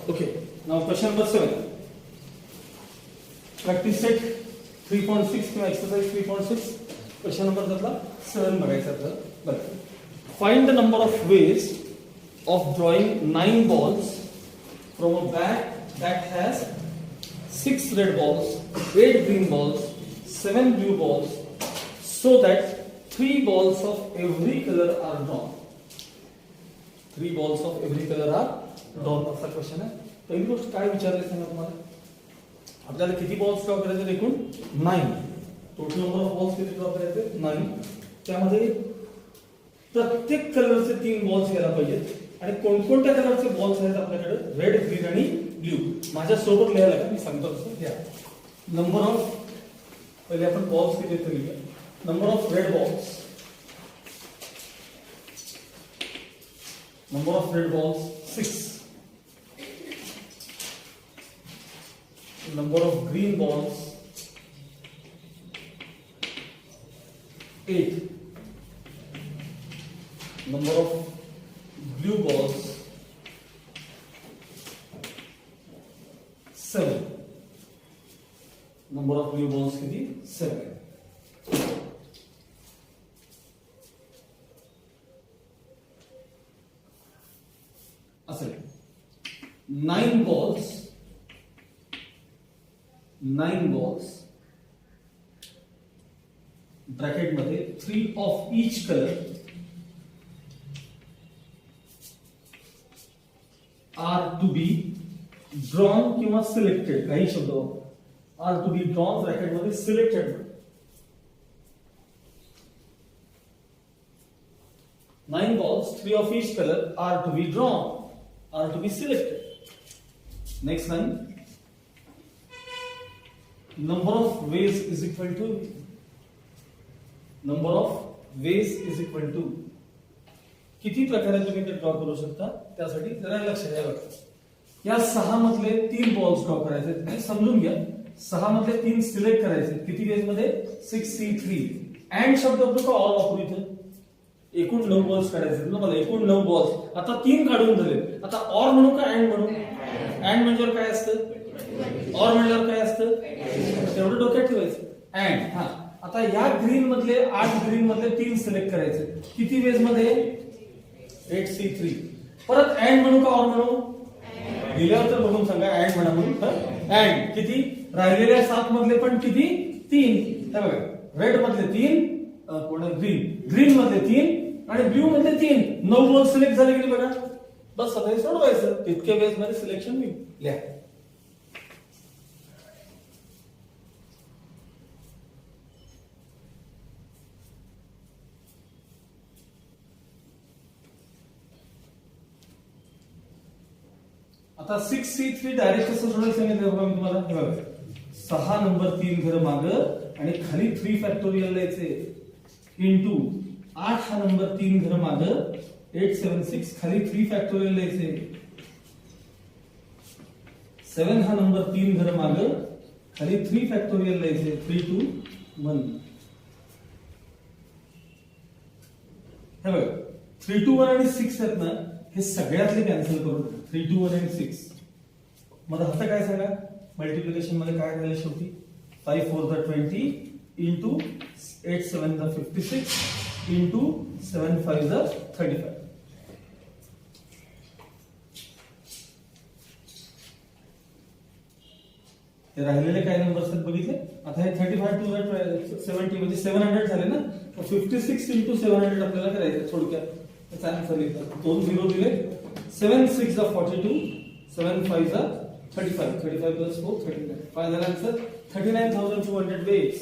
Okay, now question number 7. Practice set 3.6 किंवा exercise 3.6. Question number 7 बघायचा आपल्याला. बरं. Find the number of ways of drawing 9 balls from a bat that has 6 red balls, 8 green balls, 7 blue balls, so that 3 balls of every color are drawn. 3 balls of every color are drawn. असा question आहे. पहिली गोष्ट काय विचारले सांगा तुम्हाला. आपल्याला किती बॉल्स ड्रॉ करायचे एकूण 9. टोटल नंबर ऑफ बॉल्स किती ड्रॉ करायचे 9. त्यामध्ये प्रत्येक कलरचे 3 बॉल्स यायला पाहिजेत आणि कोणकोणत्या कलरचे बॉल्स आहेत आपल्याकडे रेड, ग्रीन आणि ब्ल्यू. माझ्या सोबत लिहायला का मी सांगतो तसं घ्या. नंबर ऑफ पहिले आपण बॉल्स किती आहेत लिहूया. Number of red balls, number of red balls 6, number of green balls 8, number of blue balls 7, number of blue balls किती 7. असेल 9 balls ब्रॅकेट मध्ये 3 of each color are to be drawn किंवा selected. काही शब्द are to be drawn bracket मध्ये selected. 9 balls, 3 of each color are to be drawn, are to be selected. Next line. Number of ways is equal to किती प्रकारे तुम्ही ते draw करू शकता त्यासाठी जरा लक्ष द्यावं लागतं. या 6 मधले 3 बॉल्स ड्रॉ करायचे आहेत. समजून घ्या 6 मधले 3 सिलेक्ट करायचे. किती वेज मध्ये 6C3 अँड शब्द वापरू का ऑल वापरू इथे. एकूण 9 बॉल्स काढायचे ना मला. एकूण 9 बॉल्स. आता 3 काढून झाले. आता ऑर म्हणू का अँड म्हणू. अँड म्हणजे काय असतं, ऑर म्हणल्यावर काय असतं तेवढं डोक्यात ठेवायचं. अँड हा आता या ग्रीन मधले 8 ग्रीन मधले 3 सिलेक्ट करायचे. किती वेज मध्ये 8C3. परत अँड म्हणू का ऑर म्हणू. दिल्यावर तर बघून सांगा अँड म्हणा म्हणून. अँड किती राहिलेल्या 7 मधले पण किती 3. हे बघा रेड मधले 3, ग्रीन मधले 3 आणि ब्ल्यू मधले 3. 9 बॉल सिलेक्ट झाले की बघा. बस आता हे सोडवायचं. तितक्या वेळेस मध्ये सिलेक्शन मी लिहा. आता 6C3 डायरेक्ट कसं सोडायचं सांगितलं बघा मी तुम्हाला. हे बघा 6 नंबर 3 घर माग आणि खाली 3 फॅक्टोरियल लिहायचे इंटू 8 हा नंबर 3 घर माग 876 खाली 3 फॅक्टोरियल लिहायचे. 7 हा नंबर 3 घर माग खाली 3 फॅक्टोरियल लिहायचे. 3 2 1. हे बघा 3 2 1 आणि 6 आहेत ना हे सगळ्यातले कॅन्सल करून 3 2 1 आणि 6. मग आता काय सांगा मल्टिप्लिकेशन मध्ये काय झालं शेवटी 5 4 20 इंटू 8 7 56 इंटू 7 5 35. हे राहिलेले काय नंबर्स आहेत बघितले. आता हे 35 टू 70 म्हणजे 700 झाले ना. 56 इंटू 700 आपल्याला करायचं थोडक्यात. त्याचा आन्सर लिहितो. 2 0 दिले. 7 6 42, 7 5 35, 35 plus 4 39. Final answer 39,200 veg.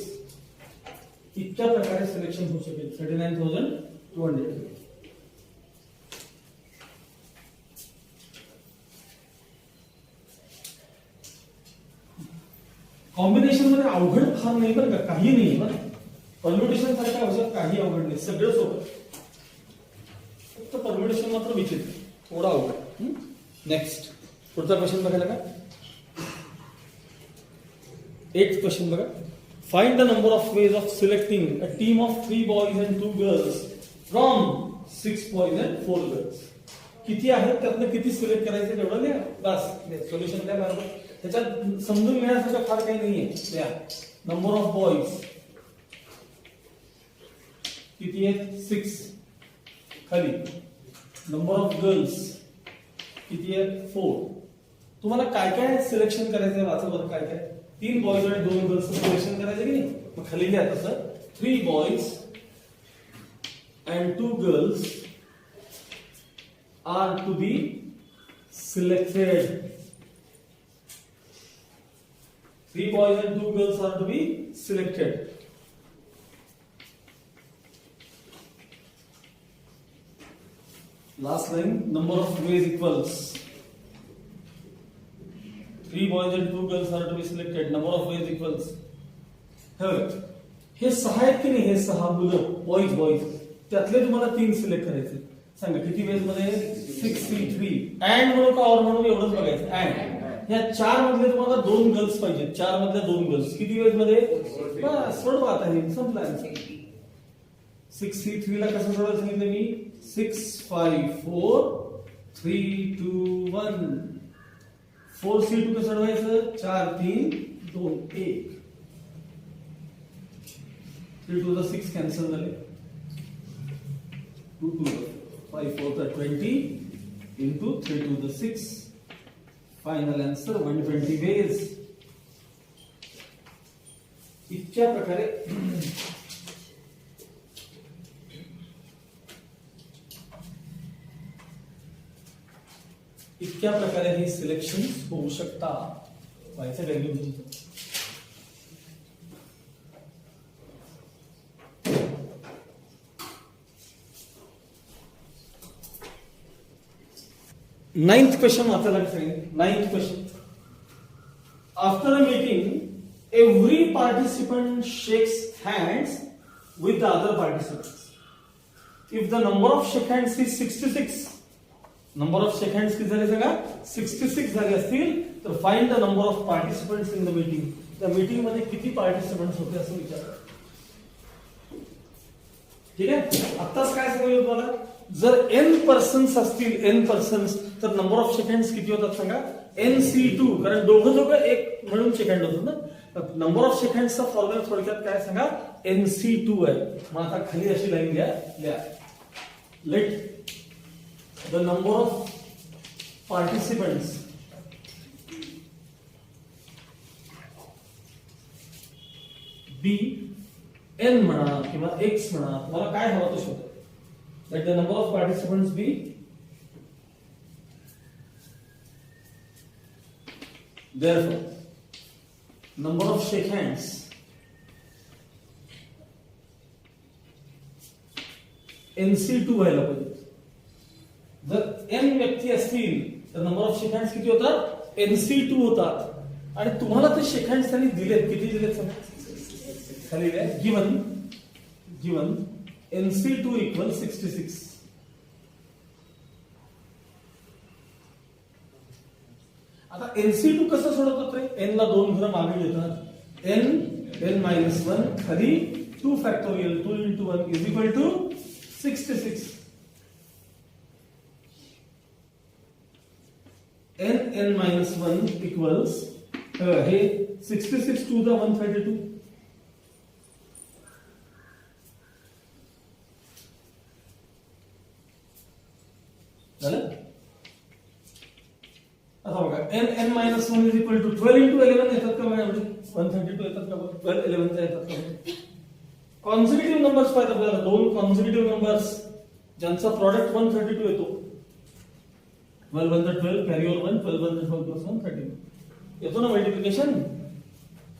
इतक्या प्रकारे सिलेक्शन होऊ शकेल. 39,200. कॉम्बिनेशन मध्ये अवघड फार नाही बरं का. काही नाही बरं. परम्युटेशन सारखं औषध काही अवघड नाही. सगळं सोबत. फक्त परम्युटेशन मात्र विचित्र थोडा अवघड. नेक्स्ट पुढचा क्वेश्चन बघायला का. 8th क्वेश्चन बघा. Find the number of ways of selecting a team of 3 boys and 2 girls from 6 boys and 4 girls. किती आहेत त्यातनं किती सिलेक्ट करायचं तेवढं लिहा बस. सोल्युशन द्या बरोबर. त्याच्यात समजून घेण्यासारखं फार काही नाहीये. द्या नंबर ऑफ बॉईज किती आहेत 6 खाली. नंबर ऑफ गर्ल्स किती आहेत 4. तुम्हाला काय काय सिलेक्शन करायचंय वाचा बरं. काय काय 3 बॉईज आणि 2 गर्ल्स सिलेक्शन करायचं की नाही. मग खाली लिहा तसं 3 boys and 2 girls are to be selected. 3 boys and 2 girls are to be selected. Last line, number of ways equals. 3 boys and 2 girls are to be selected. Number of ways equals. हे 6 आहेत की नाही. हे 6 मुलं boys त्यातले तुम्हाला 3 select करायचे. सांगा किती वेज मध्ये 63. अँड म्हणून का और म्हणून एवढंच बघायचं. अँड या 4 मधले तुम्हाला 2 गर्ल्स पाहिजे. 4 मधल्या 2 गर्ल्स किती वेज मध्ये बस सोडवा. आता हे संपलं आन्सर. 63 ला कसं सोडवायचं सांगितलं मी. 6 5 4 3 2 1. 4C2 कसं सोडवायचं. 4 3 2 1. 3 to the 6 कॅन्सल झाले. 2 to the 5 4 the 20 into 3 to the 6. Final answer 120 ways. इतक्या प्रकारे हे सिलेक्शन होऊ शकता. व्हायचं काय घेऊन. Ninth question आपल्याला सांगितलं. 9th question. After a meeting, every participant shakes hands with the other participants. If the number of shake hands is 66, number of shake hands किती झाले सांगा. 66 झाले असतील तर find the number of participants in the meeting. त्या meeting मध्ये किती participants होते असं विचारा. ठीक आहे. आत्ताच काय सांगितलं तुम्हाला. जर n पर्सन्स असतील n पर्सन्स तर नंबर ऑफ सेकंड्स किती होतात सांगा. NC2. कारण दोघं एक म्हणून सेकंड होतात ना. नंबर ऑफ सेकंड्सचा फॉर्म्युला थोडक्यात काय सांगा. NC2 आहे. मग आता खाली अशी लाईन लिहा. Let the number of participants be n म्हणा किंवा x म्हणा. तुम्हाला काय हवं तो शोधा. Let the number of participants be therefore number of shake hands NC2 व्हायला पाहिजे. जर n व्यक्ती असतील तर नंबर ऑफ शेक हँड्स किती होतात. NC2 होतात. आणि तुम्हाला ते शेक हँड्स त्यांनी दिलेत. किती दिलेत सांगा. खाली गिवन NC2 equal 66. आता NC2 कसं सोडवतात रे. n ला 2 घरं मागे घेतात. n -1 खाली 2 factorial 2 into 1 is equal to 66. n -1 equals हे 66 to the 132. झालं. आता बघा n -1 is equal to 12 into 11 येतात का बघा. 132 येतात का बघा. 12 11 येतात का. कॉन्सिक्युटिव्ह नंबर्स पाहिजे आपल्याला. 2 कॉन्सिक्युटिव्ह नंबर्स ज्यांचा प्रॉडक्ट 132 येतो. 12 1 12 कॅरी ओव्हर 1 12 1 12 plus 1 13 येतो ना मल्टिप्लिकेशन.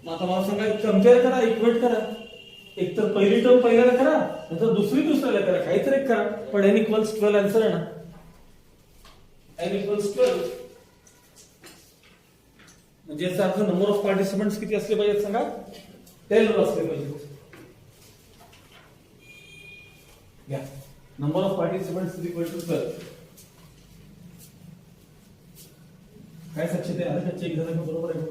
मग आता मला सांगा कम्पेअर करा. इक्वेट करा. एक तर पहिली टर्म पहिल्याला करा नंतर दुसरी दुसऱ्याला करा. काहीतरी एक करा. पण n equals 12 आन्सर आहे ना. n equals 12 म्हणजे याचा अर्थ नंबर ऑफ पार्टिसिपंट्स किती असले पाहिजेत सांगा. 12 असले पाहिजेत. घ्या. Number of participants is equal to 12. काय साक्षी ते आलं का. चेक झालं का बरोबर आहे.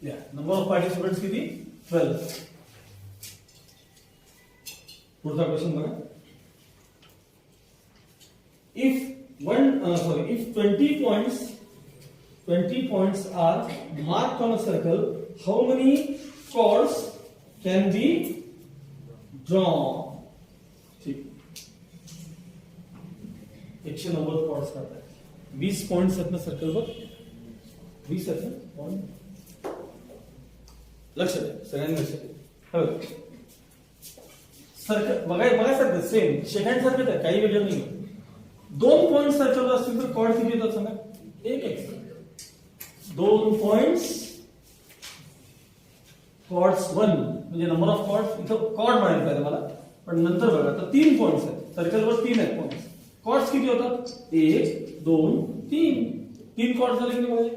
या नंबर ऑफ पार्टिसिपंट्स किती 12. पुढचा क्वेश्चन बघा. if 20 points are marked on a circle, how many chords can be drawn? ठीक, 190 chords करतात. 20 पॉइंट्स आहेत ना सर्कलवर, 20 आहेत ना पॉइंट. लक्ष द्या सगळ्यांनी, लक्ष द्या. सर्कल बघायसारखं सेम सेकंड सारखंच आहे, काही वेगळं नाही. 2 पॉइंट सर्कलवर असतील तर कॉर्ड किती येतात सांगा? एक एक्स्ट्रा. 2 पॉइंट्स कॉर्ड्स 1 म्हणजे नंबर ऑफ कॉर्ड्स. इथं कॉर्ड माहिती पाहिजे मला, पण नंतर बघा. तर 3 पॉइंट्स आहेत सर्कलवर, 3 आहेत पॉइंट्स. कॉर्ड्स किती होतात? 1 2 3. 3 कॉर्ड झाले की नाही?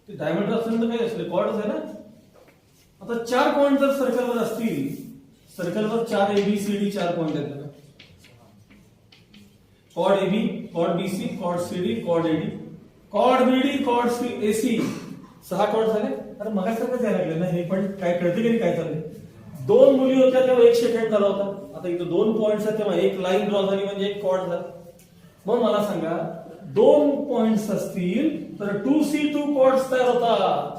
ते डायमीटर असेल तर काय असले कॉर्ड्स आहे ना. आता 4 पॉइंट जर सर्कलवर असतील, सर्कलवर 4 ABCD 4 पॉइंट आहेत बघा. Chord AB, chord BC, chord CD, chord AD, chord BD, chord AC. 6 chord झाले. अरे मगासारखं द्यायला लागले ना हे, पण काय कळते की नाही काय चाललंय. 2 मुली होत्या तेव्हा 1 सेकंड झाला होता. आता इथं 2 पॉइंट्स आहेत तेव्हा 1 लाईन ड्रॉ झाली म्हणजे 1 कॉर्ड झाला. मग मला सांगा 2 पॉइंट्स असतील तर 2C2 कॉर्ड्स तयार होतात.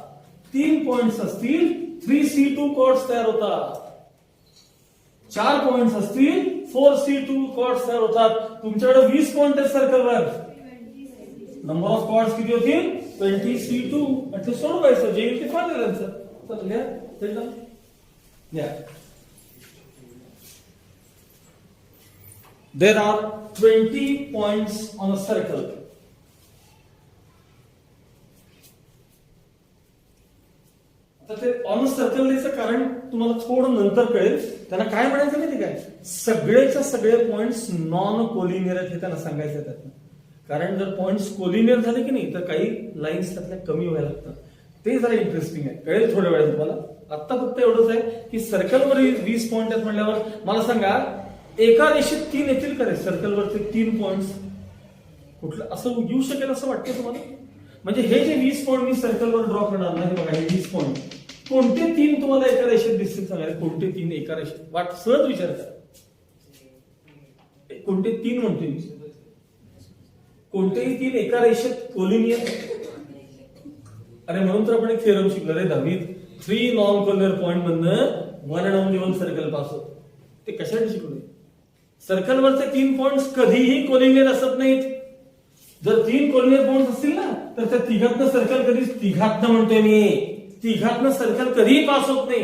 3 पॉइंट्स असतील 3C2 कॉर्ड्स तयार होतात. 4 पॉइंट्स असतील 4C2 कॉर्ड्स तयार होतात. तुमच्याकडे 20 पॉइंट आहेत सर्कलवर. नंबर ऑफ कॉर्ड्स किती होतील? 20C2. आणि ते सोडवायचं, जे येईल ते फायनल आन्सर. चल लिहा, लिहा. There are 20 points on a circle. आता ते ऑन अ सर्कल द्यायचं कारण तुम्हाला थोडं नंतर कळेल. त्यांना काय म्हणायचं माहिती काय? सगळेच्या सगळे पॉइंट्स नॉन कोलिनियर आहेत हे त्यांना सांगायचं त्यातनं. कारण जर पॉइंट्स कोलिनियर झाले की नाही तर काही लाईन्स त्यातल्या कमी व्हायला लागतात. ते जरा इंटरेस्टिंग आहे, कळेल थोड्या वेळात तुम्हाला. आता फक्त एवढंच आहे की सर्कलवर 20 पॉइंट आहेत म्हटल्यावर मला सांगा एका रेषेत 3 येतील का रे? सर्कलवरचे 3 पॉइंट्स कुठलं असं येऊ शकेल असं वाटतं तुम्हाला? म्हणजे हे जे 20 पॉइंट मी सर्कलवर ड्रॉ करणार नाही बघा, हे 20 पॉइंट कोणते 3 तुम्हाला एका रेषेत दिसतील सांगा? कोणते 3 एका रेषेत? वाट सहज विचार करा. कोणते 3 म्हणते मी? कोणतेही 3 एका रेषेत कोलिनियर. अरे म्हणून तर आपण एक थेरम शिकलो रे दहावीत, 3 नॉन कोलिनियर पॉइंट मधनं 1 and only 1 सर्कल पास होत. ते कशासाठी शिकवले? सर्कलवरचे 3 पॉइंट्स कधीही कोलिनियर असत नाहीत. जर 3 कोलिनियर पॉइंट्स असतील ना तर त्या तिघातनं सर्कल कधीच, तिघातनं म्हणतोय मी, तिघातनं सर्कल कधीही पास होत नाही.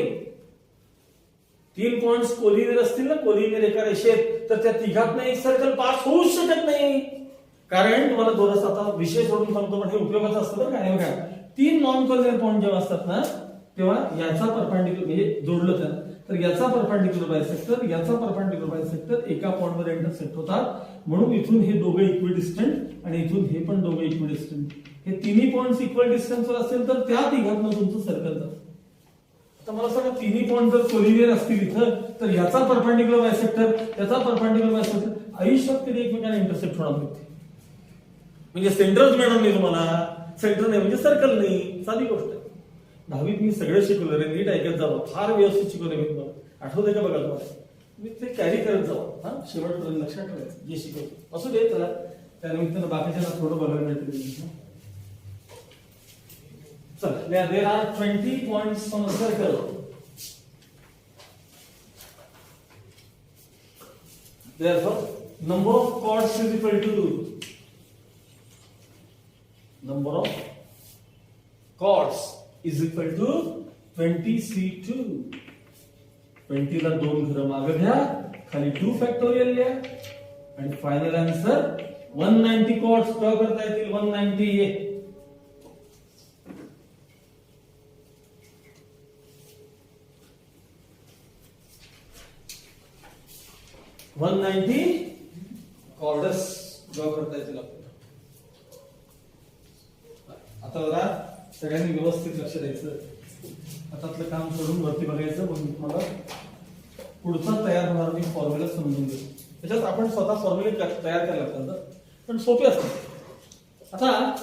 3 पॉइंट्स कोलिनियर असतील ना, कोलिनियर एका रेषेत, तर त्या तिघातनं एक सर्कल पास होऊच शकत नाही. कारण तुम्हाला थोडंसं आता विषय सोडून सांगतो पण हे उपयोगाचं असतं बरं का. बघा 3 नॉन कोलिनियर पॉइंट जेव्हा असतात ना तेव्हा याचा परपेंडिक्युलर म्हणजे जोडलं तर याचा परपेंडिक्युलर बायसेक्टर, याचा परपेंडिक्युलर बायसेक्टर एका पॉइंटवर इंटरसेक्ट होतात. म्हणून इथून हे दोघे इक्विडिस्टंट आणि इथून हे पण दोघे इक्विडिस्टंट. हे तिन्ही पॉइंट्स इक्वल डिस्टन्सवर असेल तर त्या तिघातनं तुमचं सर्कल जातं. आता मला सांगा तिन्ही पॉइंट जर कोलिनियर असतील इथं तर याचा परपेंडिक्युलर बायसेक्टर, त्याचा परपेंडिक्युलर बायसेक्टर आयुष्यात कधी एकमेकांना इंटरसेक्ट होणार नाही. म्हणजे सेंटरच मिळणार नाही तुम्हाला. सेंटर नाही म्हणजे सर्कल नाही, साधी गोष्ट आहे. 10वीत मी सगळं शिकवलं रे, नीट ऐकत जावं, फार व्यवस्थित शिकवलं मी तुम्हाला. आठवतंय का बघा तुम्हाला? मी ते कॅरी करत जावं, हा शेवटपर्यंत लक्षात ठेवायचं जे शिकवतो. असू दे चला, त्यानिमित्तानं बाकीच्या थोडं बघायला मिळतं. चला, there are 20 points on a circle. Therefore, number of chords is equal to number of chords is equal to 20C2. 20 ला 2 घरं मागं घ्या, खाली 2 फॅक्टोरियल लिहा आणि फायनल आन्सर 190 chords ड्रॉ करता येतील. 190 कॉर्डस ड्रॉ करता येतील आपल्याला. आता बघा सगळ्यांनी व्यवस्थित लक्ष द्यायचं. आता आपलं काम सोडून वरती बघायचं. मग तुम्हाला पुढचा तयार होणार मी फॉर्म्युला समजून घेऊ. त्याच्यात आपण स्वतः फॉर्म्युले तयार करायला लागतात पण सोपे असतात. आता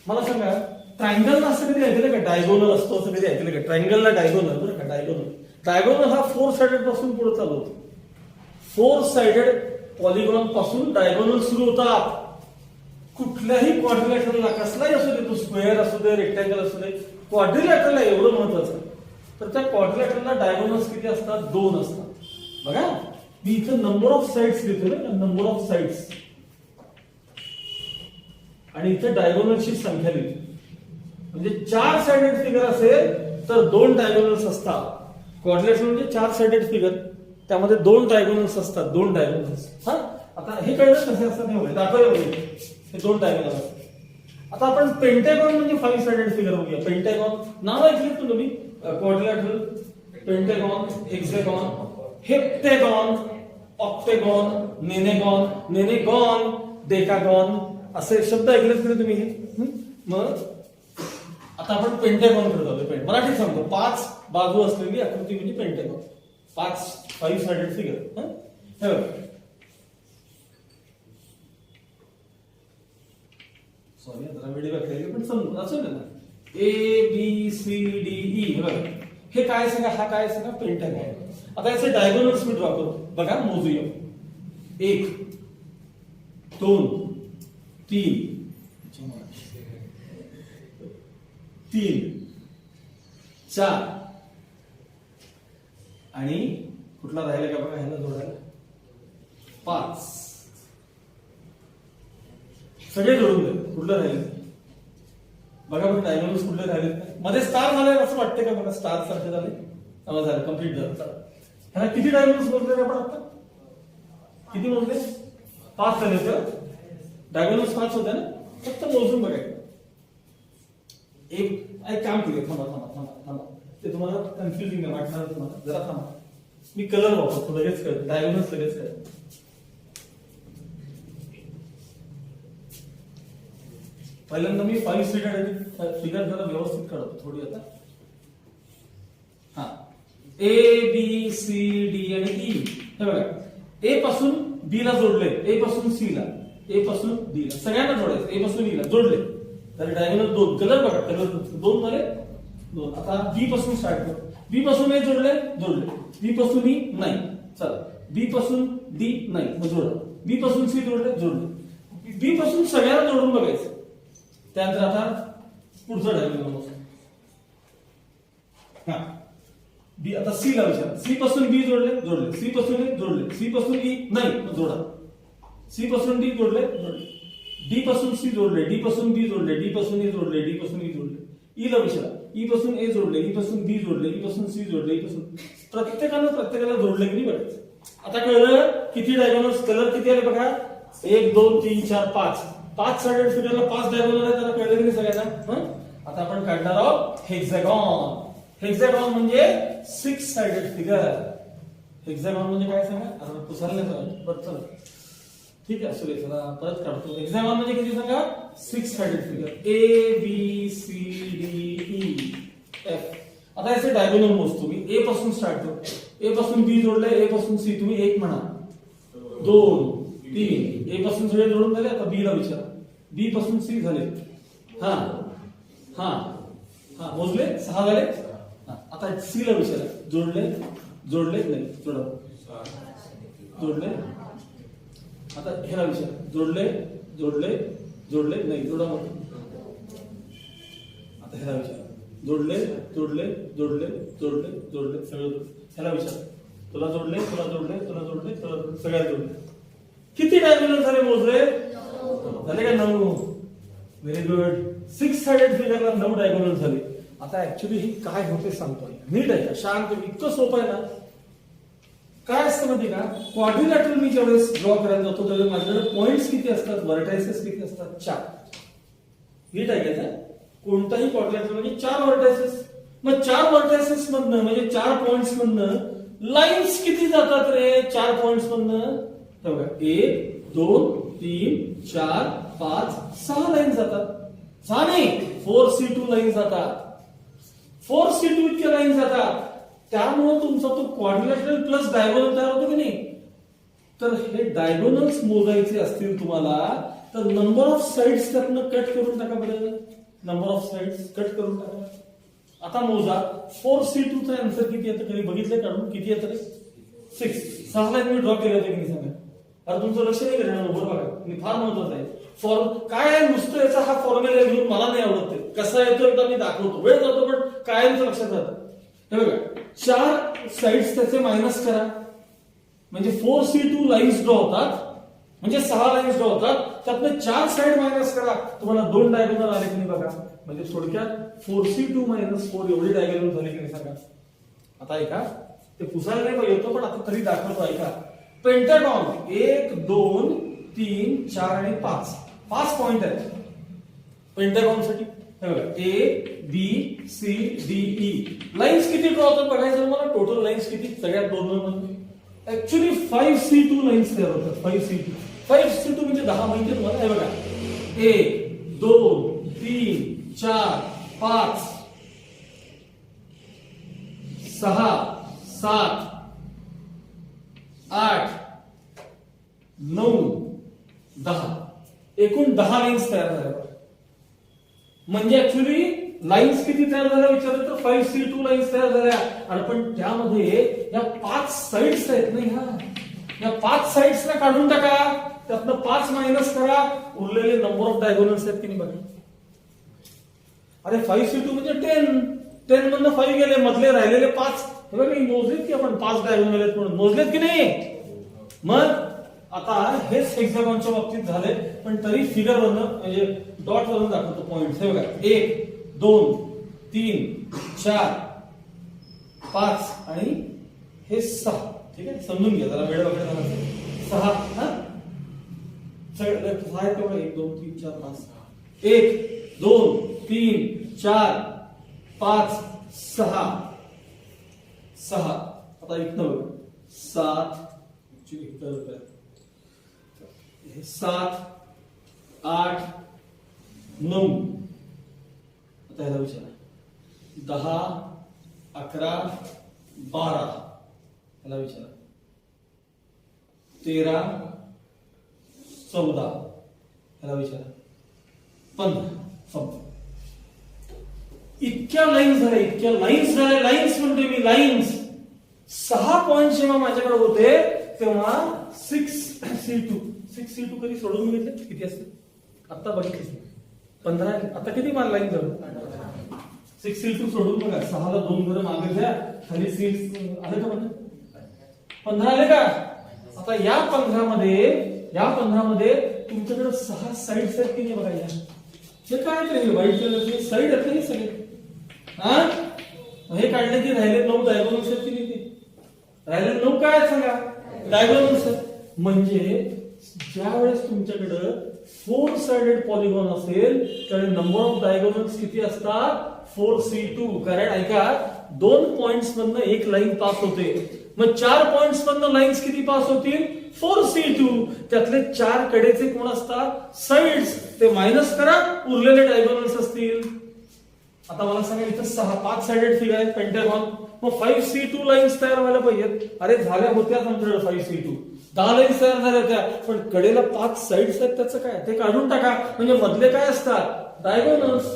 मला सांगा ट्रायंगल असं कधी ऐकलं का? डायगोनल असतो असं कधी ऐकलं का? ट्रायंगलला डायगोनल बरं का? डायगोनल हा 4 साइडेड पासून पुढे चालू होतो. 4 साइडेड पॉलिगॉन पासून डायगोनल सुरू होतात. कुठल्याही क्वाड्रिलॅटरलला कसलाही असू दे, तो स्क्वेअर असू दे, रेक्टँगल असू दे, क्वाड्रिलॅटरलला एवढं महत्वाचं तर त्या क्वाड्रिलॅटरलला डायगोनल्स किती असतात? 2 असतात. बघा मी इथं नंबर ऑफ साइड्स लिहितोय ना, नंबर ऑफ साइड्स, आणि इथे डायगोनलची संख्या लिहितो. म्हणजे 4 साइडेड फिगर असेल तर 2 डायगोनल्स असतात. क्वाड्रिलॅटरल म्हणजे 4 साइडेड फिगर, त्यामध्ये 2 डायगोनल्स असतात. 2 डायगोनल्स. हा, आता हे कळलं कसे असतात हे दाखवलं. हे 2 डायगोनल असतात. आता आपण पेंटॅगॉन म्हणजे 5 साइडेड फिगर बघूया. पेंटॅगॉन नाव ऐकलं तू तुम्ही? Quadrilateral, pentagon, hexagon, heptagon, octagon, nonagon, nonagon, decagon असे शब्द ऐकलेत का तुम्ही? मग आता आपण पेंटॅगॉन करत आहोत. मराठीत सांगतो, 5 बाजू असलेली आकृती म्हणजे पेंटॅगॉन. 5 sided figure. हे बघा, सॉरी जरा व्हिडिओ बघायला पण समजून असं ना. ABCDE हे बघा, हे काय सांगा? हा काय सांगा? पेंटॅगॉन. आता याचे डायगोनल्स मी ड्रॉ करतो. बघा मोजूया. 1 2 3 4 आणि कुठला राहिला का बघा, ह्याला जोडायला 5. सगळे जोडून दे. कुठलं राहिले बघा बघा, डायगोनल्स कुठले राहिले? मध्ये स्टार झाले असं वाटते का? बघा स्टार सारखे झाले. झालं, कम्प्लीट झालं. ह्याला किती डायगोनल्स मोजले आपण आता? किती मोजले? 5 झाले होते. डायगोनल्स 5 होते ना. फक्त मोजून बघायचं. एक काम करूया. थांबा थांबा थांबा थांबा, ते तुम्हाला कन्फ्युजिंग वाटणार तुम्हाला. जरा थांबा, मी कलर वापरतो, लगेच कळत. डायगोनल्स लगेच कळत. पहिल्यांदा मी 5 साइडेड फिगर जरा व्यवस्थित काढतो थोडी. आता हा, ABCD आणि E हे बघा, A पासून B ला जोडले, A पासून C ला, A पासून D ला, सगळ्यांना जोडायचं. A पासून E ला जोडले तर डायगोनल 2. कलर बघा, कलर 2 झाले 2. आता B पासून स्टार्ट कर. B पासून A जोडले, B पासून E नाही. चला, B पासून D नाही, मग जोडा. B पासून C जोडले, B पासून सगळ्यांना जोडून बघायचं. त्यानंतर आता पुढचं डायगोनल मोजा. हा, B आता C ला विचार. C पासून B जोडले, C पासून E जोडले, C पासून E नाही, मग जोडा. C पासून D जोडले, D पासून C जोडले, D पासून B जोडले, D पासून E जोडले, D पासून E जोडले. E ला विचार. E पासून A जोडले, E पासून B जोडले, E पासून C जोडले, E पासून प्रत्येकाला जोडले की नाही बघायचं. आता कळलं किती डायगोनल्स, कलर किती आले बघा. 1 2 3 4 5. 5 साइडेड फिगरला 5 डायगोनल आहे. त्याला कळलं की नाही सगळ्यांना? आता आपण काढणार आहोत हेक्सागॉन. हेक्सागॉन म्हणजे 6 साइडेड फिगर. हेक्सागॉन म्हणजे काय सांगा? आता पुसायला नाही बरं, ठीक आहे. सुरेश परत काढतो. हेक्सागॉन म्हणजे किती सांगा? 6 साइडेड फिगर. ABCDEF. आता याचे डायगोनल मोजतो मी. A पासून स्टार्ट करतो. A पासून B जोडले, A पासून C. तुम्ही 1 म्हणा, 2 3. A पासून सगळे जोडून झाले. आता B ला विचारा. B पासून C झाले. हा हा हा, मोजले 6 झाले. आता C ला विचारा. जोडले नाही, जोडा. जोडले. आता ह्याला विचार. जोडले नाही, जोडा. आता ह्याला विचार. जोडले सगळं. ह्याला विचार. तुला जोडले सगळ्या जोडले. किती डायगोनल झाले मोजले? झाले का? 9. Very good. 6 साइडेड फिगरला 9 डायगोनल झाले. आता ऍक्च्युली ही काय होते सांगतो. नीट आहे का? शांत. इतकं सोपं आहे ना. काय असतं माहिती का? क्वाड्रिलॅटरल मी ज्यावेळेस ड्रॉ करायला जातो त्यावेळेस माझ्याकडे पॉइंट्स किती असतात? व्हर्टायसेस किती असतात? 4. नीट आहे का? कोणताही क्वाड्रिलॅटरल म्हणजे 4 व्हर्टायसेस. मग 4 व्हर्टायसेस मधनं म्हणजे 4 पॉइंट्स मधनं लाईन्स किती जातात रे? 4 पॉइंट्स मधनं बघा, 1 2 3 4 5 6 लाईन जातात. 6 नाही, 4C2 लाईन जातात. 4C2 इतक्या लाईन जातात. त्यामुळे तुमचा तो क्वाड्रिलॅटरल प्लस डायगोनल तयार होतो की नाही. तर हे डायगोनल्स मोजायचे असतील तुम्हाला तर नंबर ऑफ साइड्स त्यातनं कट करून टाका बरं. नंबर ऑफ साइड्स कट करून टाका. आता मोजा. 4C2 चा आन्सर किती येतं? कधी बघितलं काढून? किती येतं रे? 6. 6 लाईन मी ड्रॉ केले होते की नाही सांगा? अरे तुमचं लक्ष नाही करणार बरोबर बघा, मी फार महत्वाचं आहे. काय आहे नुसतं याचा हा फॉर्म्युला घेऊन मला नाही आवडत ते. कसा येतो एकदा मी दाखवतो, वेळ जातो पण कायमचं लक्षात राहतं. हे बघा 4 साइड्स त्याचे मायनस करा म्हणजे 4C2 लाईन्स ड्रॉ होतात, म्हणजे 6 लाईन्स ड्रॉ होतात, त्यातनं 4 साइड मायनस करा, तुम्हाला 2 डायगोनल आले की नाही बघा. म्हणजे थोडक्यात 4C2 - 4 एवढी डायगोनल झाली की नाही सांगा. आता ऐका, ते पुसायला नाही पाहिजे होतं पण आता तरी दाखवतो ऐका. पेंटागॉन 1 2 3 4 आणि 5 पॉइंट आहेत पेंटागॉन साठी. A B C D E lines किती ड्रॉ होतात बघायचं मला. टोटल लाईन्स किती सगळ्यात दोन ऍक्च्युअली 5C2 लाईन्स तयार होतात. 5C2 म्हणजे 10 माहिती तुम्हाला. हे बघा 1 2 3 4 5 6 7 8 9 10 एकूण 10 लाईन्स तयार झाल्या. म्हणजे ऍक्च्युअली लाईन्स किती तयार झाल्या विचारलं तर 5C2 लाईन्स तयार झाल्या. आणि पण त्यामध्ये या 5 साइड्स आहेत नाही. या 5 साइड्स ना काढून टाका, त्यातनं 5 मायनस करा, उरलेले नंबर ऑफ डायगोनल्स आहेत की नाही बघा. अरे 5C2 म्हणजे 10 मधनं 5 गेले, मधले राहिलेले 5 हे बघा मोजलेत की आपण 5 डायगोनल आहेत म्हणून मोजलेत की नाही. मग आता हेच हेक्सागॉनच्या बाबतीत झाले पण तरी फिगर वरनं म्हणजे डॉट वरून दाखवतो पॉइंट. हे बघा 1 2 3 4 5 आणि हे 6. ठीक आहे, समजून घ्या जरा वेळ वगैरे झाला 6. सगळं 6 आहे तेवढं 1 2 3 4 5 6 1 2 3 4 5 6 6. आता इथनं बघा 7 7 8 9. आता ह्याला विचारा 10 11 12. ह्याला विचारा 13 14. ह्याला विचारा 15. संपलं. इतक्या लाईन्स झाल्या लाईन्स म्हणतोय मी लाईन्स. 6 पॉइंट जेव्हा माझ्याकडे होते तेव्हा 6C2 कधी सोडून घेतले किती असते आता बघितले 15. आता किती मला लाईन झालं 6C2 सोडून बघा. 6 ला 2 बरं मागे घ्या, खाली 6 आले का बघा 15 आले का. आता या 15 मध्ये तुमच्याकडे 6 साइड्स आहेत की नाही बघा. हे काय ते व्हाईट कलरचे साइड आहेत हे सगळे. हे काढले की राहिले 9 डायगोनल्स आहेत की नाही. ते राहिले 9 काय आहेत सांगा डायगोनल्स आहेत. म्हणजे ज्या वेळेस तुमच्याकडे 4 साइडेड पॉलिगॉन असेल त्यावेळी नंबर ऑफ डायगोनल्स किती असतात 4C2. कारण ऐका 2 पॉइंट्स मधनं एक लाईन पास होते, मग 4 पॉइंट्स मधनं लाईन्स किती पास होतील 4C2. त्यातले 4 कडेचे कोण असतात साइड्स, ते मायनस करा, उरलेले डायगोनल्स असतील. आता मला सांगा इथं 5 साइडेड फिगर आहे पेंटागॉन, मग 5C2 लाईन्स तयार व्हायला पाहिजेत. अरे झाल्या होत्या आमच्याकडे 5C2 10 लाईन्स तयार झाल्या होत्या, पण कडेला 5 साइड्स आहेत त्याचं काय ते काढून टाका. म्हणजे मधले काय असतात डायगोनल्स.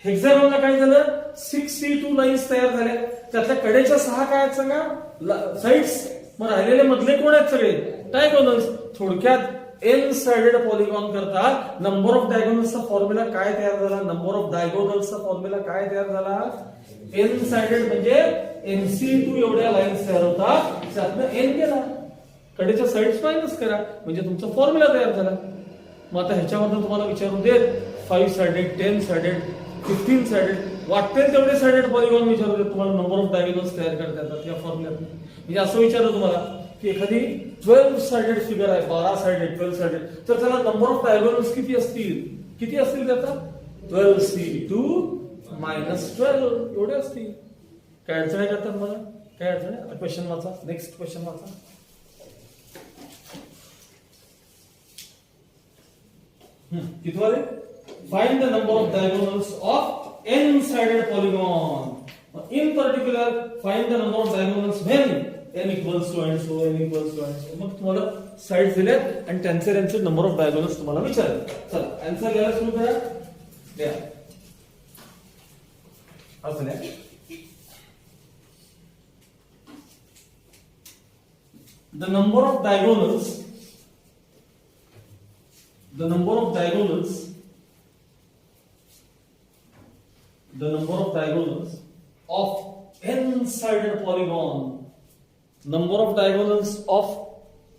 हेक्सागॉनला काय झालं 6C2 लाईन्स तयार झाल्या, त्यातल्या कडेच्या 6 काय आहेत सांगा साइड्स, मग राहिलेले मधले कोण आहेत सगळे डायगोनल्स. थोडक्यात एन साइडेड पॉलिगॉन करता नंबर ऑफ डायगोनल्सचा फॉर्म्युला काय तयार झाला. नंबर ऑफ डायगोनल्सचा फॉर्म्युला काय तयार झाला एन साइडेड म्हणजे NC2 एवढ्या लाईन्स तयार होतात, त्यातनं एन गेला, कडेच्या साइड्स मायनस करा, म्हणजे तुमचा फॉर्म्युला तयार झाला. मग आता ह्याच्यामधून तुम्हाला विचारून देत 5 साइडेड 10 साइडेड 15 साइडेड वाटते तेवढे साइडेड पॉलिगॉन विचारू देत तुम्हाला नंबर ऑफ डायगोनल्स तयार करता येतात या फॉर्म्युल्यात. म्हणजे असं विचारलं तुम्हाला की एखादी 12 साइडेड फिगर आहे 12 साइडेड 12 साइडेड, तर त्याला नंबर ऑफ डायगोनल्स किती असतील त्याचा 12C2 - 12 एवढे असतील. काय अडचण आहे करतात मला, काय अडचण आहे. क्वेश्चन वाचा, नेक्स्ट क्वेश्चन वाचा. किती वाले find the number of diagonals of n sided polygon. In particular find the number of diagonals when n equals to and so n equals to and so. मग तुम्हाला साइड्स दिल्यात आणि त्यांचे number of diagonals तुम्हाला विचारले. चला answer लिहायला सुरू करा. द्या असं नाही. The number of diagonals the number of diagonals of n-sided polygon, number of diagonals of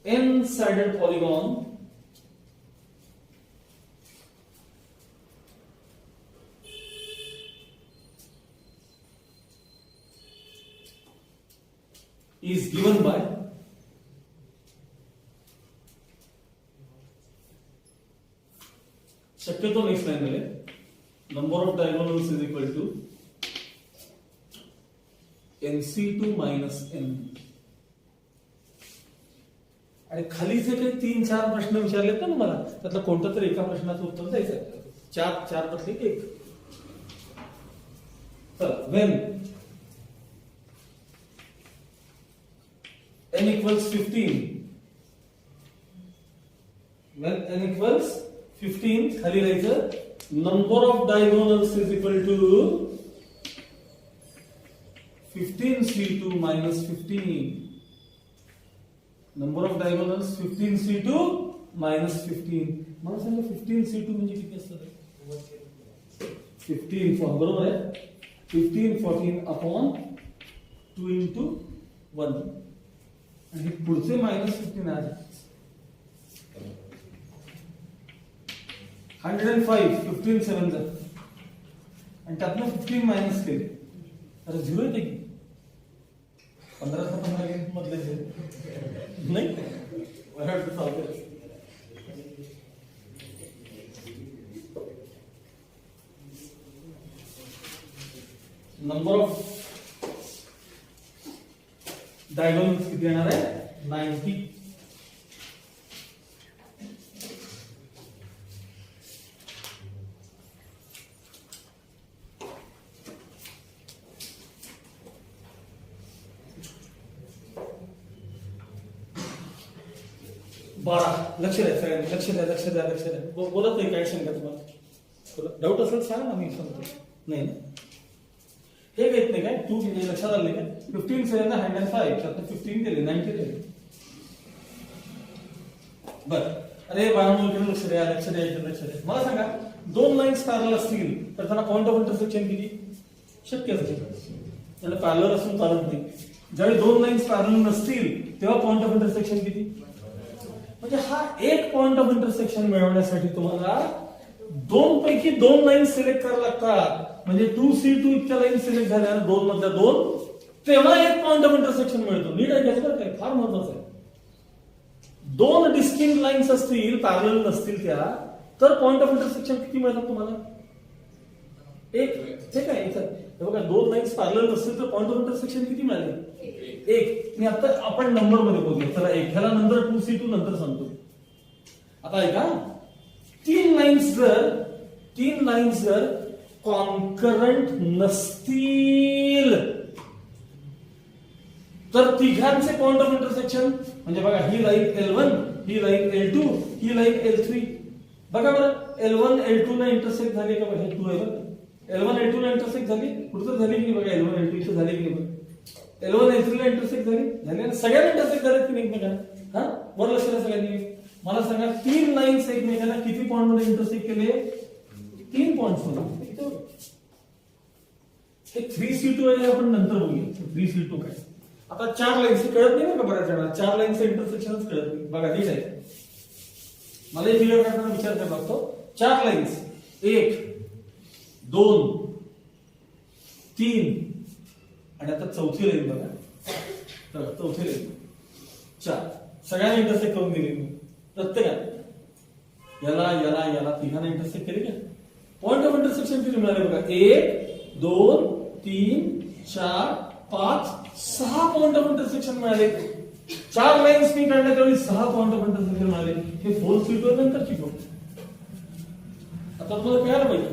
n-sided polygon is given by शक्यतो नेक्स्ट लाइन मध्ये number of diagonals is equal to nc2 minus n. आणि खाली जे काही 3-4 प्रश्न विचारलेत ना मला, त्यातलं कोणतं तरी एका प्रश्नाचं उत्तर द्यायचं आहे. चार पैकी एक. चला, when n equals 15, when n equals 15, खाली राहायचं number of diagonals is equal to 15c2 minus 15. number of diagonals 15c2 minus 15. मला सांगा 15c2 म्हणजे किती असतं? 15 बरोबर आहे. 15 14 upon 2 into 1. आणि पुढचे मायनस 15 आहे. 105 15 7 आणि त्यातनं 15 मायनस केले तर 0 येते की 15 मधले नाही. नंबर ऑफ डायगोनल्स किती येणार आहे? 90. लक्ष द्या सगळ्यांनी, लक्ष द्या. बोलत नाही काय शंका तुम्हाला? डाऊट असेल सांगा ना, मी सांगतो. नाही हे येत नाही काय? 2 किती लक्षात आले काय? 15 7 105 त्यात 15 केले 90 केले. बर, अरे बाळांनो लक्ष द्या. मला सांगा, 2 लाईन्स पॅरलल असतील तर त्यांना पॉइंट ऑफ इंटरसेक्शन किती? शक्य असेल त्यांना पॅरलल असून चालत नाही. ज्यावेळी 2 लाईन्स पॅरलल नसतील तेव्हा पॉइंट ऑफ इंटरसेक्शन किती? म्हणजे हा एक पॉइंट ऑफ इंटरसेक्शन मिळवण्यासाठी तुम्हाला 2 पैकी 2 लाईन सिलेक्ट करायला लागतात. म्हणजे 2c2 इतक्या लाईन सिलेक्ट झाल्या 2 मधल्या 2, तेव्हा एक पॉइंट ऑफ इंटरसेक्शन मिळतो. नीट ऐकायचं बरं काय, फार महत्वाचं आहे. 2 डिस्टिंक्ट लाईन्स असतील, पॅरलल नसतील त्या, तर पॉइंट ऑफ इंटरसेक्शन किती मिळतात तुम्हाला? एक. ठीक आहे, हे बघा 2 लाईन्स पॅरलल नसतील तर पॉइंट ऑफ इंटरसेक्शन किती मिळाले? 1. मी आता आपण नंबर मध्ये बोलूया. चला 1 ह्याला नंतर 2c2 नंतर सांगतो. आता ऐका, 3 लाईन्स जर कॉन्करंट नसतील तर तिघांचे पॉइंट ऑफ इंटरसेक्शन म्हणजे बघा, ही लाईन L1, ही लाईन L2, ही लाईन L3. बघा बरं, L1 L2 ला इंटरसेक्ट झाली का? बघा, हे 2 आहे बघा. L1 L2 ला इंटरसेक्ट झाली, कुठं झाली की बघा, L1 L2 इथे झाली की नाही? L1 L3 ला इंटरसेक्ट झाली, सगळ्यांना इंटरसेक्ट झाले की नाही एकमेकांना? हा, वर लक्ष द्या सगळ्यांनी. मला सांगा, 3 लाईन्स एकमेकांना किती पॉइंट मध्ये इंटरसेक्ट केले? 3 पॉइंट्स मध्ये. हे 3c2 आहे, आपण नंतर बघूया 3c2 काय. आता 4 लाईन्स कळत नाही का बऱ्याच जणांना? 4 लाईन्सचं इंटरसेक्शनच कळत नाही. बघा नीट आहे, मला क्लिअर करताना विचार करावा लागतो. 4 लाईन्स, 1 2 3 आणि आता चौथी लाईन बघा. तर चौथी लाईन 4 सगळ्यांना इंटरसेक्ट करून दिली मी. प्रत्येकाने याला तिघांना इंटरसेक्ट केले का? पॉइंट ऑफ इंटरसेक्शन किती मिळाले बघा? 1 2 3 4 5 6 पॉइंट ऑफ इंटरसेक्शन मिळाले. 4 लाईन्स मी काढल्या त्यावेळी 6 पॉइंट ऑफ इंटरसेक्शन मिळाले. हे 4c2 नंतरची गोष्ट. आता तुम्हाला कळायला पाहिजे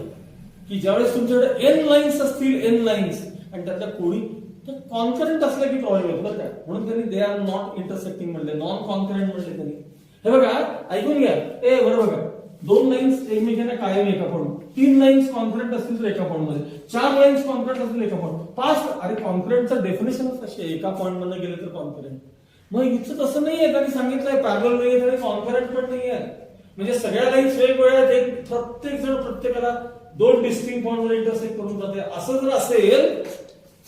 की ज्यावेळेस तुमच्याकडे n लाईन्स असतील, n लाईन्स, आणि त्यातल्या कोणी तर कॉन्करंट असल्या की प्रॉब्लेम होतो बरं का. म्हणून त्यांनी दे आर नॉट इंटरसेक्टिंग म्हणले, नॉन कॉन्करंट म्हणले त्यांनी. हे बघा, ऐकून घ्या. बरं बघा, 2 लाईन्स एकमेकांना कायम एका पॉइंट, 3 लाईन्स कॉन्करंट असतील तर एका पॉइंट मध्ये, 4 लाईन्स कॉन्करंट असतील एका पॉइंट, 5. अरे कॉन्करंटचं डेफिनेशनच कशी आहे? एका पॉइंट मधनं गेले तर कॉन्करंट. मग इथं तसं नाहीये. त्यांनी सांगितलंय पॅरलल नाहीये, कॉन्करंट पण नाहीये. म्हणजे सगळ्या लाईन्स वेगवेगळ्या आहेत, प्रत्येक जण प्रत्येकाला दोन डिस्टिंक्ट पॉइंटवर इंटरसेक्ट करून जाते. असं जर असेल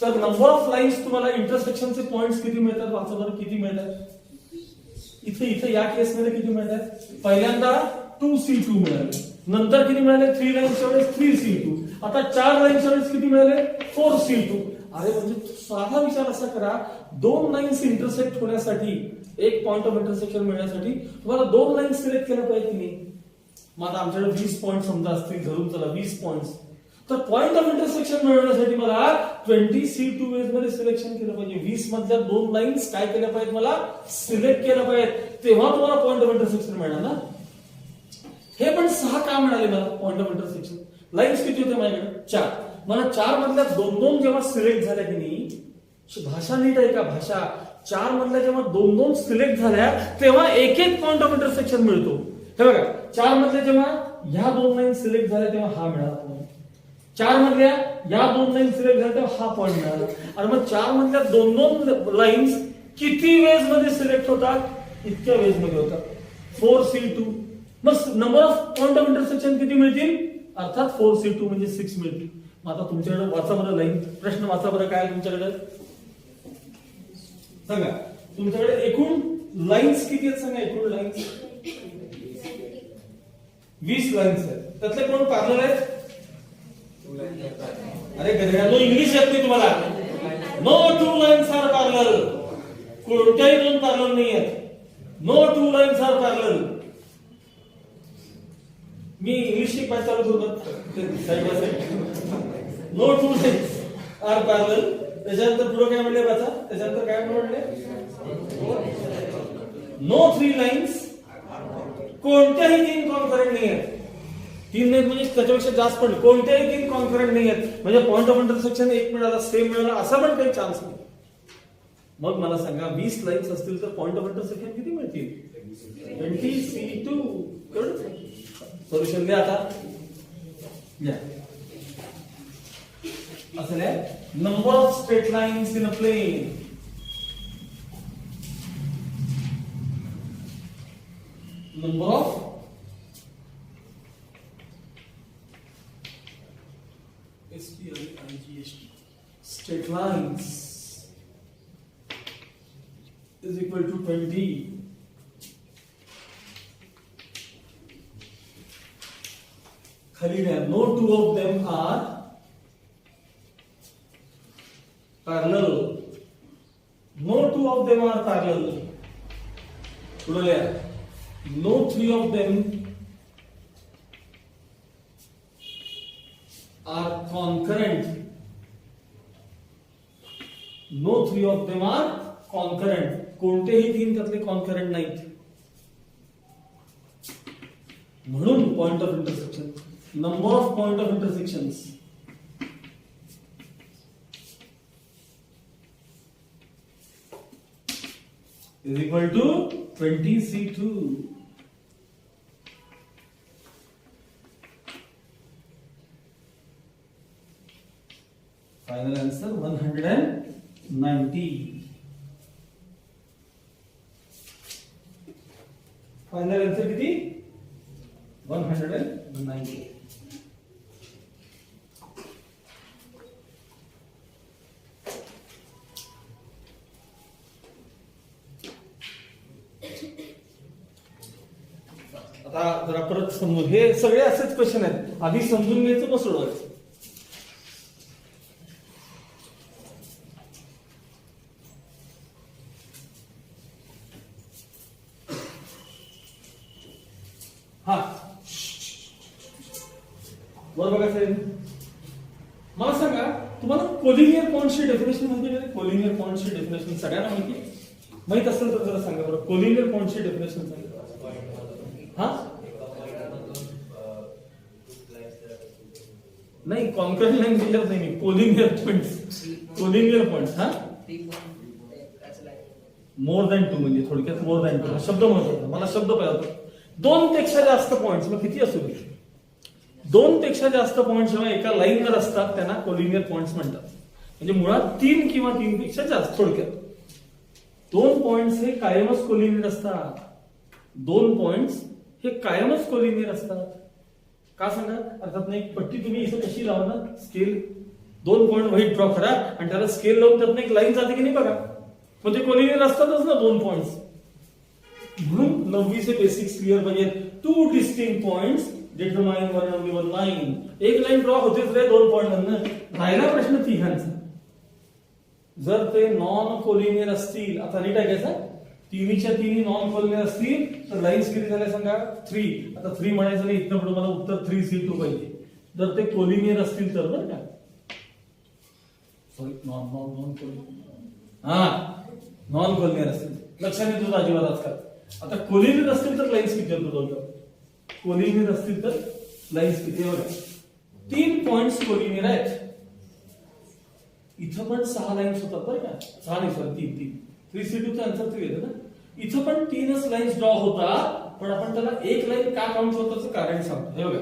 तर नंबर ऑफ लाईन्स तुम्हाला इंटरसेक्शनचे पॉइंट्स किती मिळतात वाचा बरं, किती मिळतात? इथे इथे या केसमध्ये किती मिळतात? पहिल्यांदा 2C2 मिळाले, नंतर किती मिळाले? 3 लाईन्सच्या वेळेस 3C2, आता 4 लाईन्सच्या वेळेस किती मिळाले? 4C2. अरे म्हणजे साधा विचार असा करा, दोन लाईन्स इंटरसेक्ट होण्यासाठी, एक पॉइंट ऑफ इंटरसेक्शन मिळण्यासाठी तुम्हाला दोन लाईन्स सिलेक्ट केल्या पाहिजे की नाही? मग आता आमच्याकडे 20 पॉइंट समजा असतील, धरून चला 20 पॉइंट्स, तर पॉइंट ऑफ इंटरसेक्शन मिळवण्यासाठी मला 20C2 वेज मध्ये सिलेक्शन केलं पाहिजे. 20 मधल्या दोन लाईन्स काय केल्या पाहिजेत? मला सिलेक्ट केल्या पाहिजेत, तेव्हा तुम्हाला पॉइंट ऑफ इंटरसेक्शन मिळणार ना. हे पण 6 का मिळाले मला पॉइंट ऑफ इंटरसेक्शन? लाईन्स किती होते माझ्याकडे? 4. मला 4 मधल्या दोन दोन जेव्हा सिलेक्ट झाल्या की नाही, भाषा नीट आहे का? भाषा 4 मधल्या जेव्हा दोन दोन सिलेक्ट झाल्या तेव्हा एक एक पॉइंट ऑफ इंटरसेक्शन मिळतो. हे बघा, 4 मधल्या जेव्हा ह्या दोन लाईन सिलेक्ट झाल्या तेव्हा हा मिळाला पॉइंट, 4 मधल्या या दोन लाईन सिलेक्ट झाल्या तेव्हा हा पॉइंट मिळाला. आणि मग 4 मधल्या दोन दोन लाईन्स किती वेज मध्ये सिलेक्ट होतात? इतक्या वेज मध्ये होतात, 4C2. मग number of point of intersection किती मिळतील? अर्थात 4C2 म्हणजे 6 मिळतील. मग आता तुमच्याकडे वाचा बरं लाईन, प्रश्न वाचा बरं, काय तुमच्याकडे सांगा. तुमच्याकडे एकूण लाईन्स किती आहेत सांगा? एकूण लाईन्स 20 लाईन्स आहेत, त्यातले कोण पॅरलल आहेत? अरे गधड्यानो, इंग्लिश येत नाही तुम्हाला? No 2 lines are parallel. कोणत्याही दोन पॅरलल नाही आहेत. No 2 lines are parallel. मी इंग्लिश शिकवायला चालू करतो side by side. No 2 lines are parallel. त्याच्यानंतर पुढे काय म्हणले बाचा? त्याच्यानंतर काय म्हणले? नो 3 लाईन्स, कोणत्याही 3 कॉन्करंट नाही आहेत. 3 नाहीत म्हणजे त्याच्यापेक्षा जास्त पण, कोणत्याही 3 कॉन्करंट नाही आहेत. म्हणजे पॉइंट ऑफ इंटरसेक्शन एक मिळाला, सेम मिळाला, असा पण काही चान्स नाही. मग मला सांगा, 20 लाईन्स असतील तर पॉइंट ऑफ इंटरसेक्शन किती मिळतील? 20C2. सोल्युशन द्या आता. असं आहे, number of straight lines in a plane. Number of straight lines is equal to 20. खाली लिहा, no 2 of them are parallel. No 2 of them are parallel. पुढे लिहा, no 3 of them are concurrent. No 3 of them are concurrent. कोणतेही 3 त्यातले concurrent नाहीत. म्हणून point of intersection, number of point of intersections is equal to 20C2. Final answer 190. Final answer किती? 190. आता जरा परत समजून, हे सगळे असेच क्वेश्चन आहेत, आधी समजून घ्यायचं मग सोडवायचं. हा बरोबर बघा साहेब, मला सांगा, तुम्हाला कोलिनियर पॉइंट्सची डेफिनेशन माहिती आहे? कोलिनियर पॉइंट्सची डेफिनेशन सगळ्यांना माहित असेल तर जरा सांगा बरं, कोलिनियर पॉइंट्सची डेफिनेशन सांगा. हा नाही, कॉन्करंट लाईन दिल्यावर नाही, कोलिनियर पॉइंट्स. कोलिनियर पॉइंट्स, हा मोर दॅन 2 म्हणजे थोडक्यात मोर दॅन 2 हा शब्द महत्वाचा. मला शब्द पाहिजे, 2 पेक्षा जास्त पॉइंट्स, मग किती असू दे, 2 पेक्षा जास्त पॉइंट्स जेव्हा एका लाईनवर असतात त्यांना कोलिनियर पॉइंट्स म्हणतात. म्हणजे मुळात 3 किंवा 3 पेक्षा जास्त, थोडक्यात 2 पॉइंट्स हे कायमच कोलिनियर असतात. 2 पॉइंट्स हे कायमच कोलिनियर असतात. का सांगा? अर्थात नाही, पट्टी तुम्ही इथं कशी लावणार, स्केल 2 पॉइंट व्हाईट ड्रॉ करा आणि त्याला स्केल लावून त्यातनं एक लाईन जाते की नाही बघा, मग ते कोलिनियर असतातच ना 2 पॉइंट्स. म्हणून 9वीचे बेसिक्स क्लिअर पाहिजे. 2 distinct points determine one only one line. एक लाईन ड्रॉ होतेच रे 2 पॉइंट मधनं. राहिला प्रश्न तिघांचा. जर ते नॉन कोलिनियर असतील, आता नीट ऐकायचा, तिन्हीच्या तिन्ही नॉन कोलिनियर असतील तर लाईन्स किती झाल्या सांगा? 3. आता 3 म्हणायचं नाही, इथनं पुढे मला उत्तर 3C2 पाहिजे. जर ते कोलिनियर असतील तर, बरं का, sorry non collinear, non collinear असतील, लक्षात तुझं अजिबात आजकाल. आता कोलिनियर असतील तर लाईन्स किती होतो? कोलिनियर असतील तर लाईन्स किती? बघा 3 पॉइंट्स कोलिनियर आहेत. इथं पण 6 लाईन्स होतात बरं का, 6 नाही सॉरी 3. 3C2 चा आन्सर 3 येतं ना. इथं पण 3च लाईन्स ड्रॉ होतात, पण आपण त्याला एक लाईन का काउंट होतं कारण सांगतो. हे बघा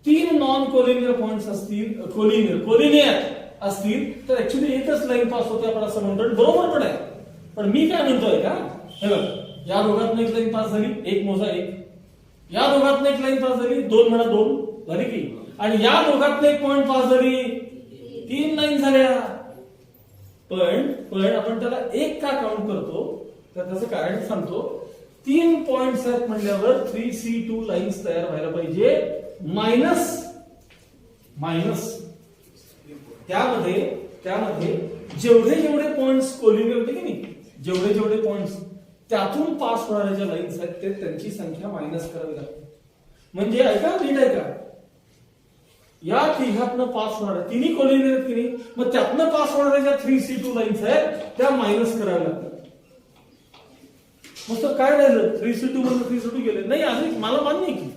3 नॉन कोलिनियर पॉइंट्स असतील, कोलिनियर असतील तर ऍक्च्युली एकच लाईन पास होते आपण असं म्हणतो, बरोबर पण आहे. पण मी काय म्हणतोय का, हे बघा या दोघांना एक लाईन पास झाली, एक मोजा 1. या दोघांना एक लाईन पास झाली, 2 म्हणा 2 झाली की. आणि या दोघांना एक पॉइंट पास झाली, 3 लाईन झाल्या. पण आपण त्याला एक का काउंट करतो तर त्याचं कारण सांगतो. 3 पॉइंट्स आहेत म्हणल्यावर 3C2 लाईन्स तयार व्हायला पाहिजे. मायनस त्यामध्ये जेवढे पॉइंट्स कोलिनियर होते की नाही, जेवढे पॉइंट्स त्यातून पास होणाऱ्या ज्या लाईन्स आहेत ते त्यांची संख्या मायनस करावी लागते. म्हणजे ऐका, नीट ऐका, या तिघातनं पास होणाऱ्या तिन्ही कोलिनियर आहेत की नाही, मग त्यातनं पास होणाऱ्या ज्या 3C2 लाईन्स आहेत त्या मायनस कराव्या लागतात. मग तर काय राहिलं? 3C2 मधून 3C2 गेले नाही, आधी मला मान्य की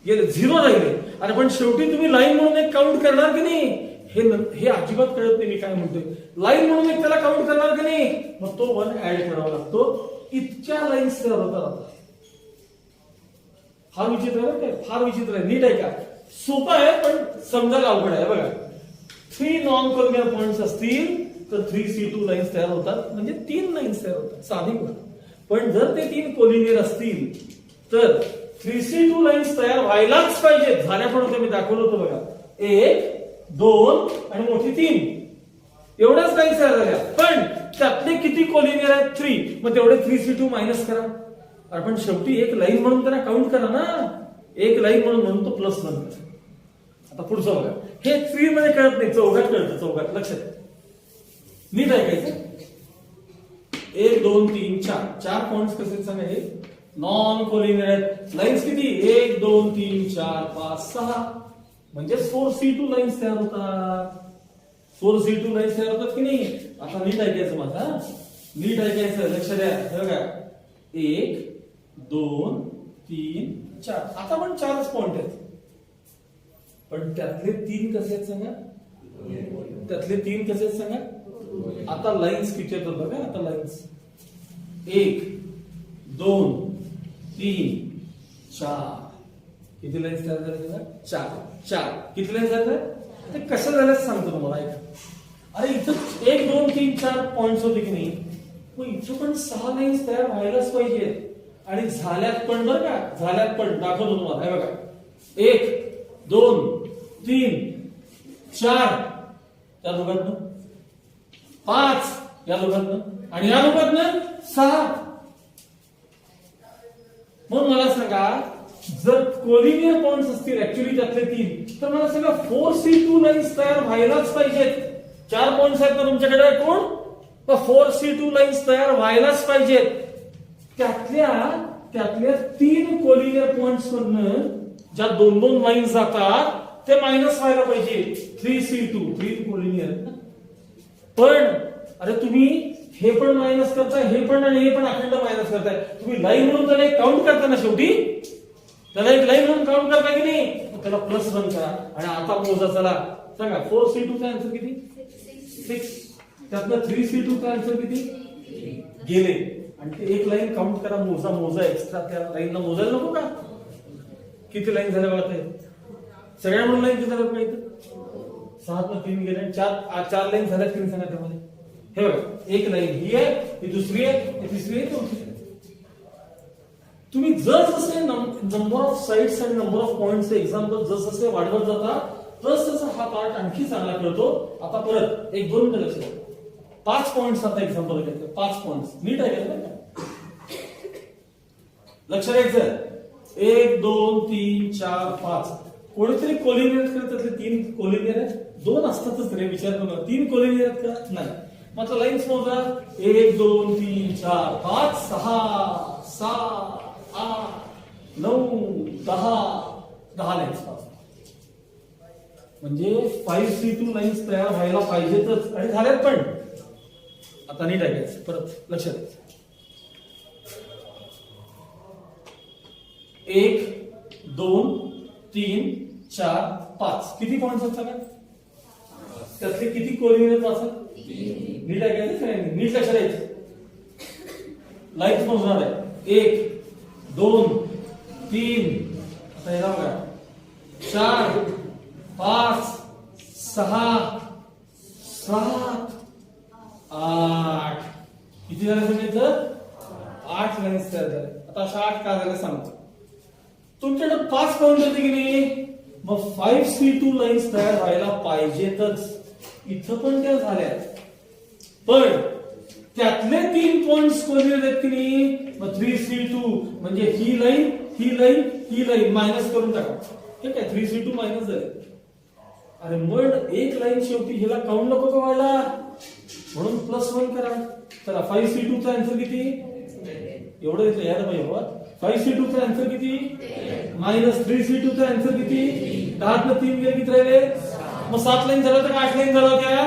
गेले 0 राहिले. अरे पण शेवटी तुम्ही लाईन म्हणून एक काउंट करणार की नाही, हे अजिबात कळत नाही मी काय म्हणतोय. लाईन म्हणून एक त्याला काउंट करणार की नाही, मग तो 1 ऍड करावा लागतो. इतक्या लाईन्स तयार होतात. फार विचित्र आहे काय, फार विचित्र आहे. नीट आहे का, सोपं आहे पण समजायला अवघड आहे. बघा 3 नॉन कोलिनियर पॉइंट्स असतील तर 3C2 लाईन्स तयार होतात, म्हणजे 3 लाईन्स तयार होतात, साधी गोष्ट. पण जर ते 3 कोलिनियर असतील तर 3C2 लाईन्स तयार व्हायलाच पाहिजे. झाल्या पण होत्या, मी दाखवलं होतं बघा, 1 2 आणि मोठी 3 एवढ्याच लाईन्स तयार झाल्या. पण त्यातले किती कोलिनियर आहेत? 3. मग तेवढे 3C2 मायनस करा. आपण शेवटी एक लाईन म्हणून त्यांना काउंट करा ना, एक लाईन म्हणून तो प्लस 1 करा. आता पुढचं बघा, हे 3 मध्ये कळत नाही, चौघात कळतं. चौघात लक्षात नीट ऐकायचं. 1 2 3 4 पॉइंट्स कसे सांगा, हे नॉन कोलिनियर आहेत. लाईन्स किती? 1 2 3 4 5 6, म्हणजे 4C2 लाईन्स तयार होतात. 4C2 लाईन्स तयार होतात की नाही. आता नीट ऐकायचं माझा, नीट ऐकायचं, लक्ष द्या. हे बघा 1 2 3 4, आता पण 4च पॉइंट आहेत. पण त्यातले 3 कसे आहेत सांगा, त्यातले 3 कसे आहेत सांगा. आता लाईन्स किती येतात बघा, आता लाईन्स 1 2 3 4, किती लाईन्स तयार झाल्या? 4. किती लाईन्स झाल्या ते कसं झालं सांगतो तुम्हाला. ऐका, अरे इथं 1 2 3 4 पॉइंट्स होते की नाही, मग इथं पण 6 लाईन्स तयार व्हायलाच पाहिजे. आणि झाल्यात पण, बरं का, झाल्यात पण दाखवतो तुम्हाला. हे बघा 1 2 3 4 या दोघांना, 5 या दोघांना आणि या दोघांना 6. म्हणून मला सांगा, जर कोलिनियर पॉइंट्स असतील ऍक्च्युली त्यातले 3, तर मला सांगा 4C2 लाईन्स तयार व्हायलाच पाहिजेत. 4 पॉइंट्स आहेत ना तुमच्याकडे, कोण? 4C2 लाईन्स तयार व्हायलाच पाहिजेत. त्यातल्या 3 कोलिनियर पॉइंट्स मधनं ज्या 2 लाईन्स जातात ते मायनस व्हायला पाहिजे. 3C2 3 collinear. पण अरे तुम्ही हे पण मायनस करताय, हे पण आणि हे पण अखंड मायनस करताय. तुम्ही लाईन म्हणून त्याला एक काउंट करता ना, शेवटी त्याला एक लाईन म्हणून काउंट करता की नाही, त्याला प्लस 1 करा. आणि आता मोजा, चला सांगा 4C2 चा आन्सर किती? 6. त्यातलं 3C2 चा आन्सर किती? गेले. आणि ते एक लाईन काउंट करा, मोजा एक्स्ट्रा त्या लाईनला मोजायला नको का? किती लाईन झाल्या बघा ते सगळ्या म्हणून लाईन किती झाल्या पाहिजे? 6 3 गेले, 4 लाईन झाल्या. 3 सांगा त्यामध्ये. हे बघा, एक लाईन ही आहे, ही दुसरी आहे, ही तिसरी आहे, चौथी आहे. तुम्ही जसजसे नंबर ऑफ साइट्स आणि नंबर ऑफ पॉइंट्स एक्झाम्पल जसजसे वाढवत जाता तसं हा पार्ट आणखी चांगला कळतो. आता परत एक दोन मिनिटं लक्ष द्या. 5 पॉइंट्स आता एक्झाम्पल घेतलं. 5 पॉइंट्स नीट आहे का? लक्ष द्यायचं. 1 2 3 4 5 कोणीतरी कोलिनियर त्यातले 3 कोलिनियर आहेत. 2 असतातच रे, विचार करू. 3 कोलिनियर आहेत का? नाही. मग लाईन्स मोजा. 1 2 3 4 5 6 7 8 9 10 लाईन्स. म्हणजे 5C2 लाईन्स तयार व्हायला पाहिजेतच आणि झाल्यात पण. आता नीट ऐकायचं, परत लक्षात द्यायचं. 1 2 3 4 5 किती पॉइंट्स असतात? त्यातले किती कोलिनियर असतात? नीट ऐकायचं, नीट लक्षात द्यायचं. लाईन्स मोजणार आहे. 1 2 3 आता याला बघा 4 5 6 7 8 किती झाले तुम्ही? 8 लाईन्स तयार झाले. आता अशा 8 का झाल्या सांगतो. तुमच्याकडे 5 पॉइंट होते की नाही, मग 5C2 लाईन्स तयार व्हायला पाहिजेतच. इथं पण त्या झाल्या, पण त्यातले 3 पॉइंट्स कोलिनियर आहेत की नाही, मग 3C2 म्हणजे ही लाईन ही लाईन ही लाईन मायनस करून टाका. ठीक आहे, 3C2 मायनस झाले. अरे मग एक लाईन शेवटी हिला काउंट नको का व्हायला, म्हणून +1 करा. चला 5C2 चा आन्सर किती? एवढं येतं यार पाहिजे बाबा. 5C2 चा आन्सर किती? -3C2 चा आन्सर किती? 10 न 3 गेले किती राहिले? मग 7 लाईन झालं तर 8 लाईन झालं होत्या.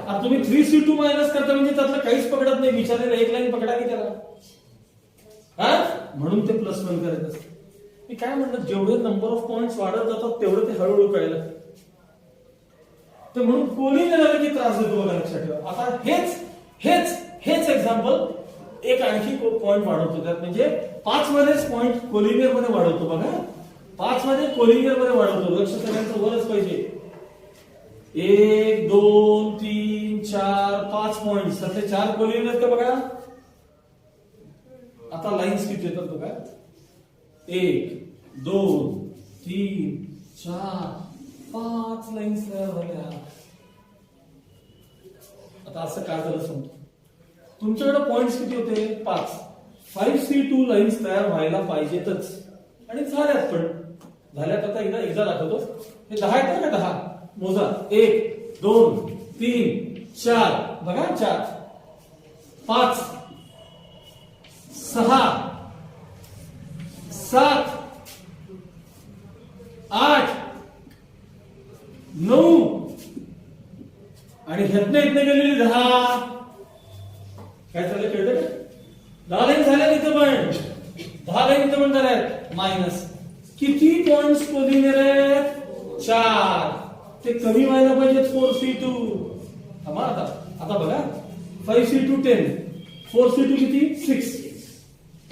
आता तुम्ही 3C2 मायनस करता म्हणजे त्यातलं काहीच पकडत नाही. विचारायला एक लाईन पकडा की त्याला, म्हणून ते +1 करायचं असतं. मी काय म्हणलं, जेवढे नंबर ऑफ पॉइंट्स वाढत जातात तेवढं ते हळूहळू कळायला. तर म्हणून कोलिनियर की त्रास देतो बघा, लक्षात ठेवा. आता हेच एक्झाम्पल एक आणखी पॉइंट वाढवतो त्यात, म्हणजे 5 मध्येच पॉइंट कोलिनियर मध्ये वाढवतो बघा. 5 मध्ये कोलिनियर मध्ये वाढवतो. लक्ष सगळ्यांचं वरच पाहिजे. 1 2 3 4 5 पॉइंट त्यातले 4 कोलिनियर का बघा. आता लाईन्स किती येतात बघा. 1 2 3 4 5 लाईन्स तयार झाल्या. आता असं काय झालं सांगतो. तुमच्याकडे पॉइंट्स किती होते? 5. 5C2 लाईन्स तयार व्हायला पाहिजेतच आणि झाल्यात पण. झाल्यात. आता एकदा दाखवतो. हे 10 आहेत का? 10 मोजा. 1 2 3 4 बघा. 4 5 6 7 8 9 आणि ह्यातनं इथनं गेलेली 10. काय चाललं कळतं का? 10 लाईन झाल्या इथं पण. 10 लाईन इथं पण झाल्यात. मायनस किती पॉइंट्स कोलिनियर आहेत? 4. ते कमी व्हायला पाहिजेत 4C2. आता बघा 5C2 10 4C2 किती? 6.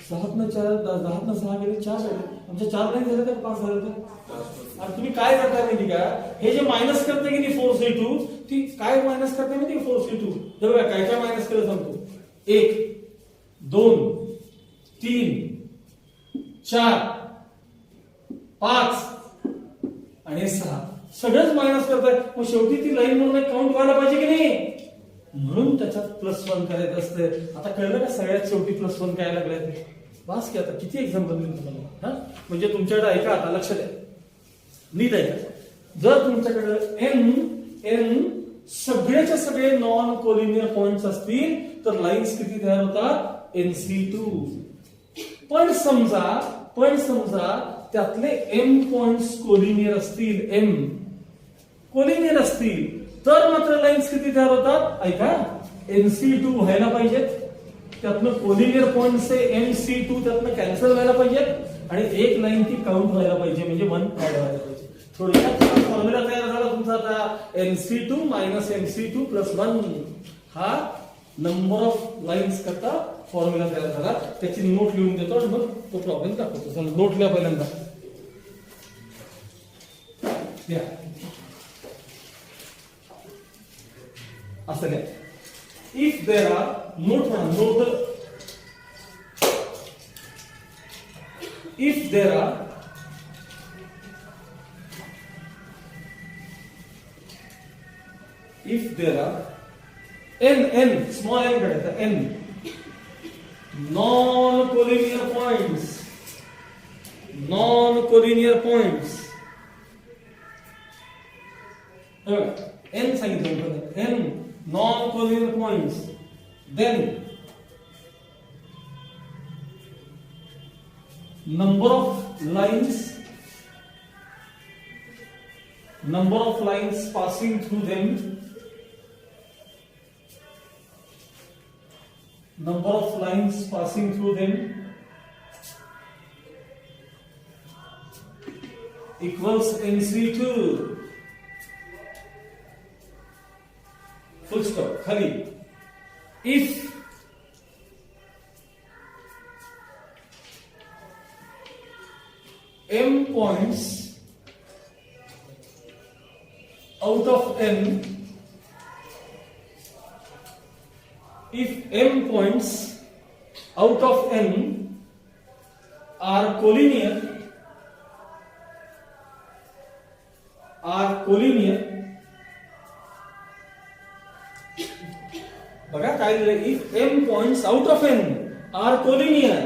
6 न 4 10 न 6 गेले 4 झाले. आमच्या 4 लाईन झाल्या तर 5 झाले तर. आणि तुम्ही काय करताय माहिती का, हे जे मायनस करते की नाही 4C2, ती काय मायनस करते माहिती का 4C2? हे बघा काय काय मायनस केलं सांगतो. 1 2 3 4 5 आणि 6 सगळंच मायनस करताय. मग शेवटी ती लाईन म्हणून काउंट व्हायला पाहिजे की नाही, म्हणून त्याच्यात +1 करायचं असतं. आता कळलं का सगळ्यात शेवटी +1 काय लागलं? बस की. आता किती एक्झाम्पल दिले तुम्हाला. म्हणजे तुमच्याकडे ऐका, आता लक्ष द्या, नीट ऐका. जर तुमच्याकडे n सगळेच्या सगळे नॉन कोलिनियर पॉइंट्स असतील तर लाईन्स किती तयार होतात? NC2. पण समजा त्यातले m पॉइंट्स कोलिनियर असतील तर मात्र लाईन्स किती तयार होतात? ऐका, NC2 व्हायला पाहिजेत. त्यातनं कोलिनियर पॉइंट्स NC2 त्यातनं कॅन्सल व्हायला पाहिजेत आणि एक लाईन ती काउंट व्हायला पाहिजे, म्हणजे 1 ऍड व्हायला पाहिजे. थोडक्यात फॉर्म्युला तयार झाला तुमचा आता. NC2 - NC2 + 1 हा नंबर ऑफ लाईन्स करता फॉर्म्युला तयार झाला. त्याची नोट लिहून देतो आणि मग तो प्रॉब्लेम दाखवतो. चला नोट लिहा पहिल्यांदा. असं लिहा. If there are note if there are n small n करायचा n non-collinear points n सांगितलं n non-collinear points, then number of lines passing through them equals NC2 full stop खाली. If m points out of n are collinear बघा काय दिलंय, if m points out of n are collinear,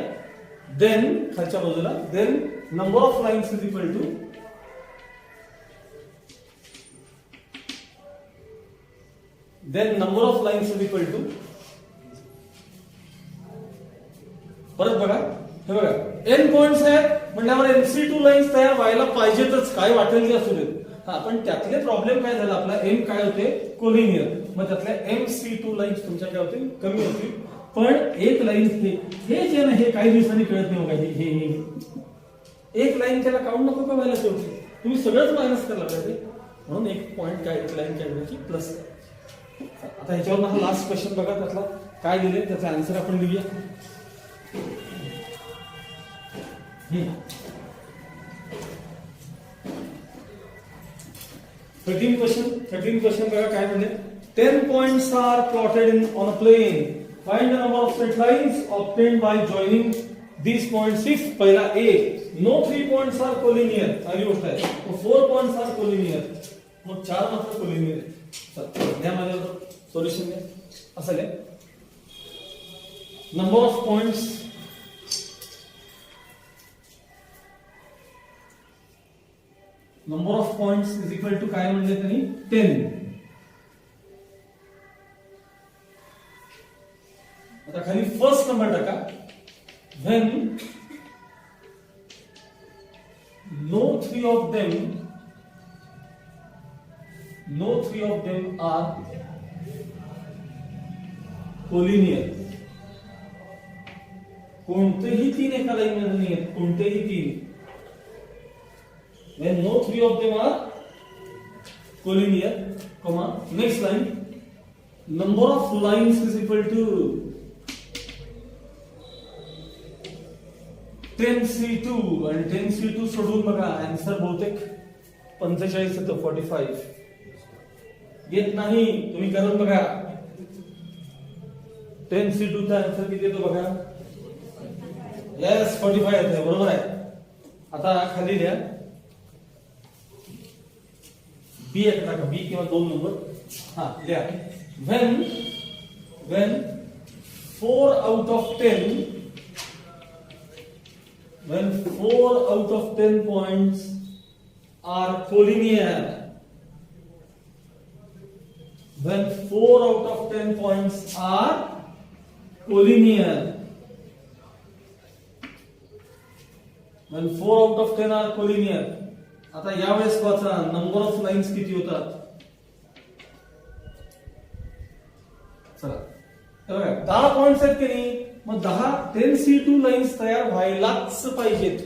then खालच्या बाजूला then number of lines is equal to परत बघा हे बघा n पॉइंट्स आहेत म्हणल्यावर MC2 लाईन्स तयार व्हायला पाहिजेतच, काय वाटेल ते असू देत. हा पण त्यातले प्रॉब्लेम काय झाला, आपला m काय होते कोलिनियर, मग त्यातल्या MC2 लाईन्स तुमच्या काय होतील कमी होतील. पण एक लाईन हे जे ना हे काही दिवसांनी कळत नाही बघा, हे एक लाईन त्याला काउंट नको का व्हायला शेवटी, तुम्ही सगळंच मायनस करायला पाहिजे. म्हणून एक पॉइंट काय एक लाईन काय करायची प्लस. आता ह्याच्यावर हा लास्ट क्वेश्चन बघा, त्यातला काय दिले त्याचा आन्सर आपण लिहूया. 13 क्वेश्चन बघा काय म्हणजे 10 points are plotted on a plane. Find the number of straight lines obtained by joining these points. If पहिला A, no 3 points are collinear, चांगली गोष्ट आहे. 4 points are collinear, मग 4 मात्र collinear आहे. चला द्या माझ्यावर सोल्युशन द्या. असं आहे number of points is equal to काय म्हणले त्यांनी 10. आता खाली फर्स्ट नंबर टाका, when no three of them are collinear. कोणतेही तीन एका लाईन मध्ये नाही आहेत, कोणतेही तीन. When no three of them are collinear, comma, next line, number of lines is equal to 10C2 आणि 10C2 सोडून बघा आन्सर बहुतेक 45 येतो, 45 येत नाही, तुम्ही करून बघा. 10C2 चा आन्सर किती येतो बघा, यस 45 येतो, बरोबर आहे. आता खाली द्या बी एक टाका, बी किंवा 2 नंबर. हा द्या when 4 out of 10 points are collinear, when 4 out of 10 points are collinear, when 4 out of 10 are collinear. आता यावेळेस वाचा नंबर ऑफ लाईन्स किती होतात. चला बघा 10 पॉइंट्स आहेत की नाही, मग 10C2 लाईन्स तयार व्हायलाच पाहिजेत,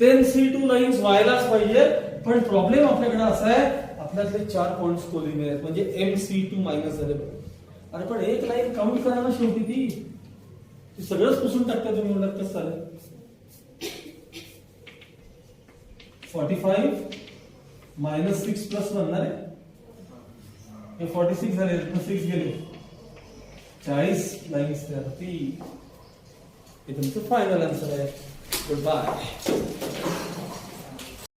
10C2 लाईन्स व्हायलाच पाहिजेत. पण प्रॉब्लेम आपल्याकडे असा आहे, आपल्याकडे 4 पॉइंट्स कोलिनियर आहेत, म्हणजे MC2 मायनस झाले. अरे पण एक लाईन काउंट करा ना शेवटी, ती सगळंच पुसून टाकता तुम्ही, म्हणलं कसं चालेल. 45 मायनस 6 प्लस बनणार आहे, हे 46 झाले, 6 गेले, 40 लाईन्स तयार होती. हे तुमचं फायनल आन्सर आहे. Good bye.